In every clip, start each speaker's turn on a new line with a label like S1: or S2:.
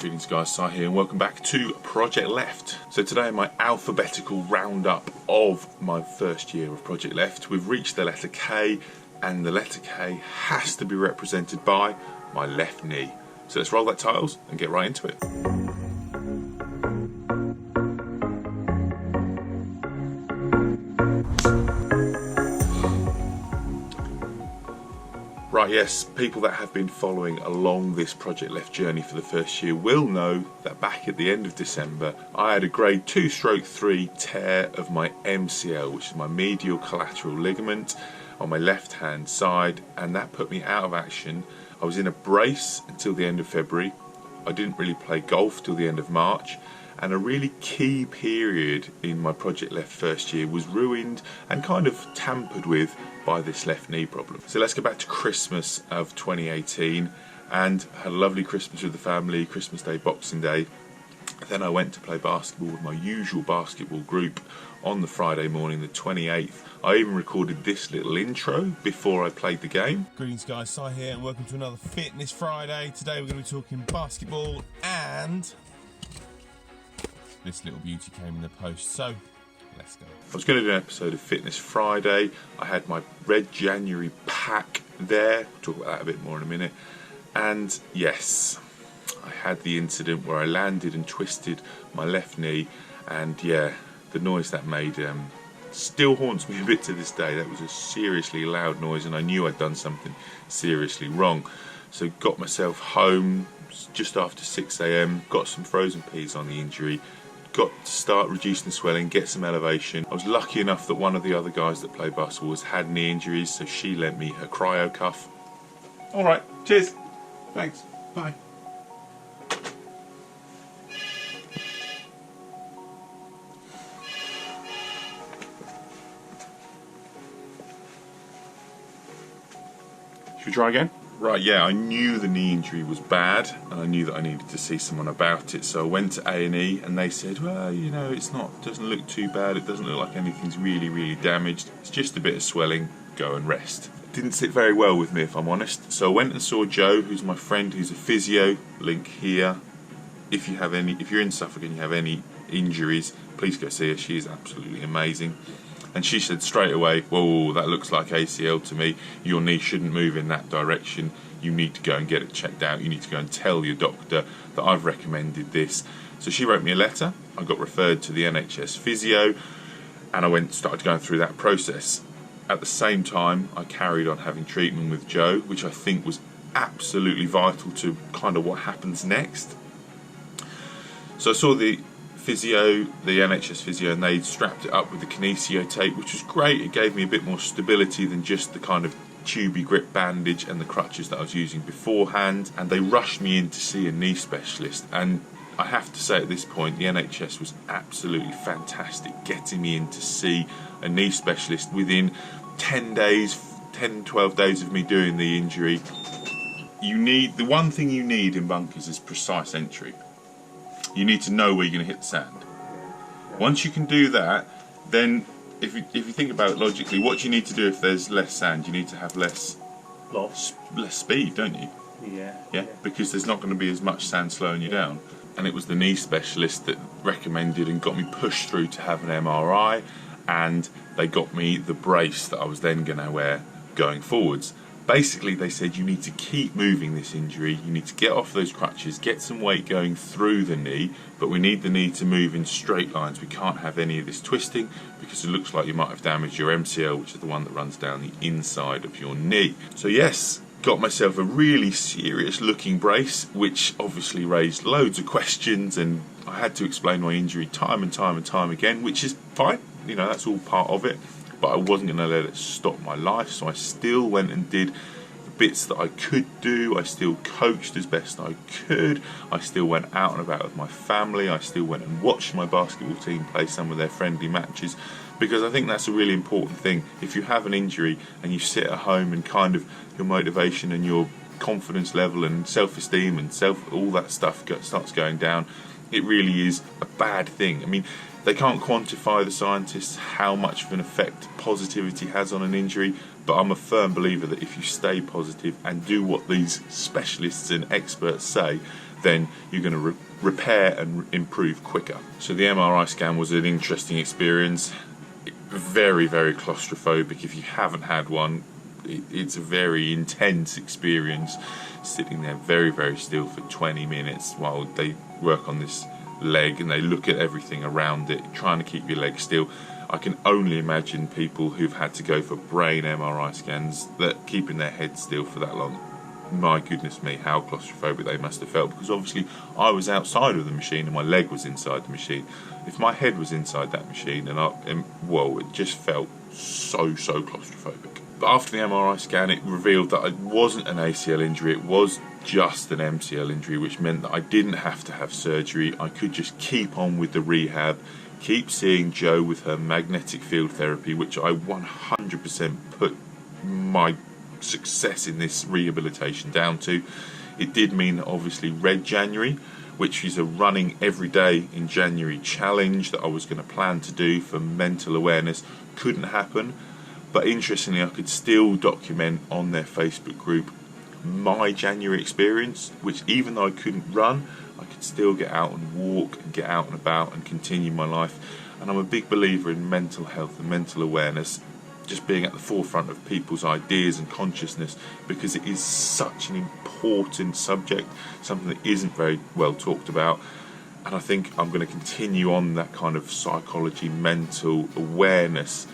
S1: Greetings guys, Si here and welcome back to Projectleft. So today my alphabetical roundup of my first year of Projectleft. We've reached the letter K and the letter K has to be represented by my left knee. So let's roll that titles and get right into it. Right, yes, people that have been following along this Projectleft journey for the first year will know that back at the end of December I had a grade 2/3 tear of my MCL, which is my medial collateral ligament on my left hand side, and that put me out of action. I was in a brace until the end of February. I didn't really play golf till the end of March, and a really key period in my Projectleft first year was ruined and kind of tampered with by this left knee problem. So let's go back to Christmas of 2018 and had a lovely Christmas with the family, Christmas Day, Boxing Day. Then I went to play basketball with my usual basketball group on the Friday morning, the 28th. I even recorded this little intro before I played the game.
S2: Greetings guys, Si here and welcome to another Fitness Friday. Today we're going to be talking basketball and this little beauty came in the post, so let's go.
S1: I was going to do an episode of Fitness Friday. I had my Red January pack there. We'll talk about that a bit more in a minute. And yes, I had the incident where I landed and twisted my left knee, and yeah, the noise that made still haunts me a bit to this day. That was a seriously loud noise and I knew I'd done something seriously wrong. So got myself home just after 6 AM, got some frozen peas on the injury, got to start reducing the swelling, get some elevation. I was lucky enough that one of the other guys that play basketball had knee injuries, so she lent me her cryo cuff. Alright, cheers, thanks, bye. Should we try again? Right, yeah, I knew the knee injury was bad and I knew that I needed to see someone about it, so I went to A&E and they said, well, you know, doesn't look too bad, it doesn't look like anything's really damaged, it's just a bit of swelling, go and rest. It didn't sit very well with me, if I'm honest, so I went and saw Joe, who's my friend, who's a physio, link here. If you're in Suffolk and you have any injuries, please go see her, she is absolutely amazing. And she said straight away, whoa, that looks like ACL to me. Your knee shouldn't move in that direction. You need to go and get it checked out. You need to go and tell your doctor that I've recommended this. So she wrote me a letter. I got referred to the NHS physio and I started going through that process. At the same time, I carried on having treatment with Joe, which I think was absolutely vital to kind of what happens next. So I saw the NHS physio, and they strapped it up with the kinesio tape, which was great. It gave me a bit more stability than just the kind of tubey grip bandage and the crutches that I was using beforehand, and they rushed me in to see a knee specialist. And I have to say at this point the NHS was absolutely fantastic getting me in to see a knee specialist within 10 days, 12 days of me doing the injury. The one thing you need in bunkers is precise entry. You need to know where you're going to hit the sand. Once you can do that, then if you think about it logically, what do you need to do if there's less sand? You need to have less speed, don't you? Yeah. Because there's not going to be as much sand slowing you down. And it was the knee specialist that recommended and got me pushed through to have an MRI, and they got me the brace that I was then going to wear going forwards. Basically, they said you need to keep moving this injury, you need to get off those crutches, get some weight going through the knee, but we need the knee to move in straight lines. We can't have any of this twisting because it looks like you might have damaged your MCL, which is the one that runs down the inside of your knee. So yes, got myself a really serious looking brace, which obviously raised loads of questions, and I had to explain my injury time and time again, which is fine, you know, that's all part of it. But I wasn't going to let it stop my life, so I still went and did the bits that I could do. I still coached as best I could. I still went out and about with my family. I still went and watched my basketball team play some of their friendly matches, because I think that's a really important thing. If you have an injury and you sit at home and kind of your motivation and your confidence level and self-esteem and all that stuff starts going down, it really is a bad thing. I mean, they can't quantify, the scientists, how much of an effect positivity has on an injury, but I'm a firm believer that if you stay positive and do what these specialists and experts say, then you're going to repair and improve quicker. So the MRI scan was an interesting experience. Very, very claustrophobic. If you haven't had one, it's a very intense experience, sitting there very, very still for 20 minutes while they work on this leg and they look at everything around it, trying to keep your leg still. I can only imagine people who've had to go for brain MRI scans that keeping their head still for that long. My goodness me, how claustrophobic they must have felt, because obviously I was outside of the machine and my leg was inside the machine. If my head was inside that machine, well, it just felt so claustrophobic. But after the MRI scan, it revealed that it wasn't an ACL injury, it was just an MCL injury, which meant that I didn't have to have surgery. I could just keep on with the rehab, keep seeing Jo with her magnetic field therapy, which I 100% put my success in this rehabilitation down to. It did mean obviously Red January, which is a running every day in January challenge that I was going to plan to do for mental awareness, couldn't happen. But interestingly, I could still document on their Facebook group my January experience, which even though I couldn't run, I could still get out and walk and get out and about and continue my life. And I'm a big believer in mental health and mental awareness, just being at the forefront of people's ideas and consciousness, because it is such an important subject, something that isn't very well talked about. And I think I'm going to continue on that kind of psychology, mental awareness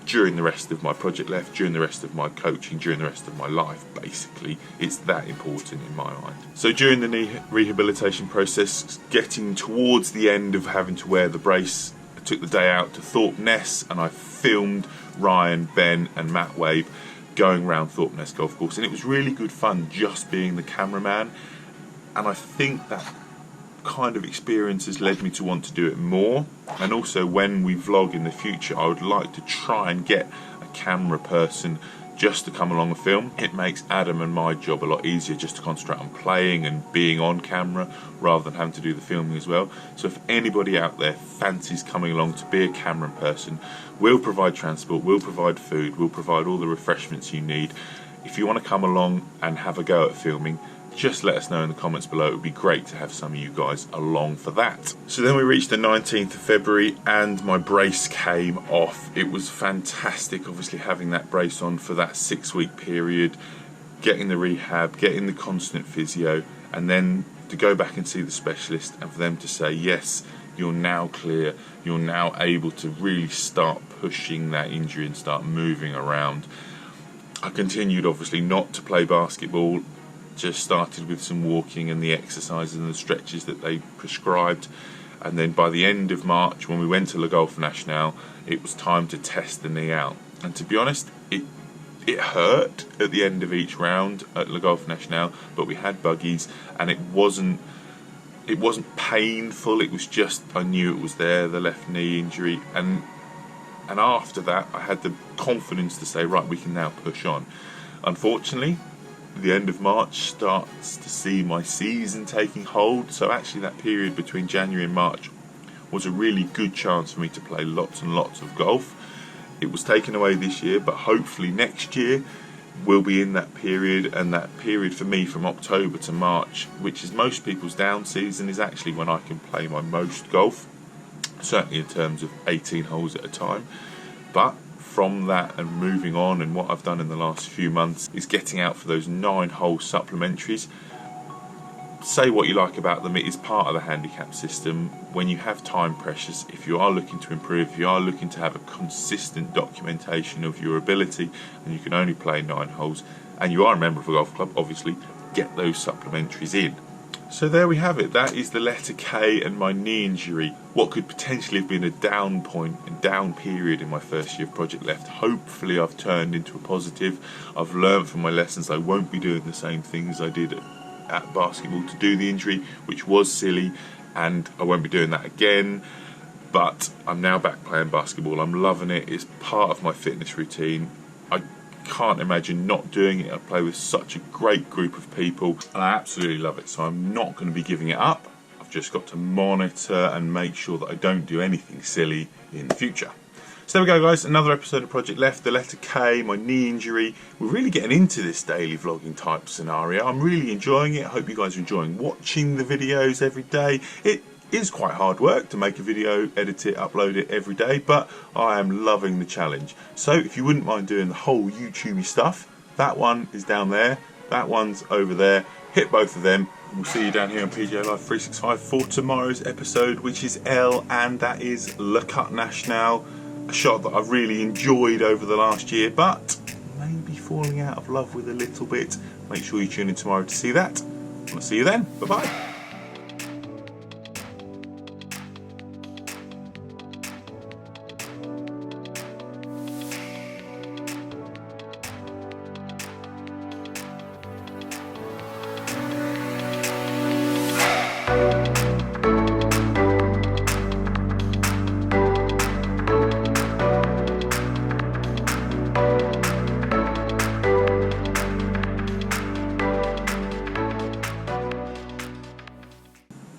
S1: during the rest of my Projectleft, during the rest of my coaching, during the rest of my life. Basically, it's that important in my mind. So during the knee rehabilitation process, getting towards the end of having to wear the brace, I took the day out to Thorpe Ness and I filmed Ryan, Ben and Matt Wave going around Thorpe Ness Golf Course, and it was really good fun just being the cameraman. And I think that kind of experience has led me to want to do it more. And also, when we vlog in the future, I would like to try and get a camera person just to come along and film. It makes Adam and my job a lot easier just to concentrate on playing and being on camera rather than having to do the filming as well. So if anybody out there fancies coming along to be a camera person, we'll provide transport, we'll provide food, we'll provide all the refreshments you need. If you want to come along and have a go at filming, just let us know in the comments below. It would be great to have some of you guys along for that. So then we reached the 19th of February and my brace came off. It was fantastic, obviously, having that brace on for that 6-week period, getting the rehab, getting the constant physio, and then to go back and see the specialist and for them to say, yes, you're now clear, you're now able to really start pushing that injury and start moving around. I continued, obviously, not to play basketball. Just started with some walking and the exercises and the stretches that they prescribed, and then by the end of March, when we went to Le Golf National, it was time to test the knee out. And to be honest, it hurt at the end of each round at Le Golf National, but we had buggies and it wasn't painful. It was just, I knew it was there, the left knee injury, and after that I had the confidence to say, right, we can now push on. Unfortunately, the end of March starts to see my season taking hold, so actually that period between January and March was a really good chance for me to play lots and lots of golf. It was taken away this year, but hopefully next year we'll be in that period, and that period for me from October to March, which is most people's down season, is actually when I can play my most golf, certainly in terms of 18 holes at a time. But from that and moving on, and what I've done in the last few months is getting out for those 9-hole supplementaries. Say what you like about them, it is part of the handicap system. When you have time pressures, if you are looking to improve, if you are looking to have a consistent documentation of your ability, and you can only play 9 holes, and you are a member of a golf club, obviously, get those supplementaries in. So there we have it. That is the letter K and my knee injury. What could potentially have been a down point, a down period in my first year of Projectleft. Hopefully I've turned into a positive. I've learned from my lessons. I won't be doing the same things I did at basketball to do the injury, which was silly, and I won't be doing that again. But I'm now back playing basketball. I'm loving it. It's part of my fitness routine. I can't imagine not doing it. I play with such a great group of people and I absolutely love it, so I'm not going to be giving it up. I've just got to monitor and make sure that I don't do anything silly in the future. So there we go, guys, another episode of Project Left, the letter K, my knee injury. We're really getting into this daily vlogging type scenario. I'm really enjoying it. I hope you guys are enjoying watching the videos every day. It is quite hard work to make a video, edit it, upload it every day, but I am loving the challenge. So if you wouldn't mind doing the whole YouTubey stuff, that one is down there, that one's over there. Hit both of them. We'll see you down here on PGA Live 365 for tomorrow's episode, which is L, and that is Le Cut National. A shot that I've really enjoyed over the last year, but maybe falling out of love with a little bit. Make sure you tune in tomorrow to see that. I'll see you then. Bye bye.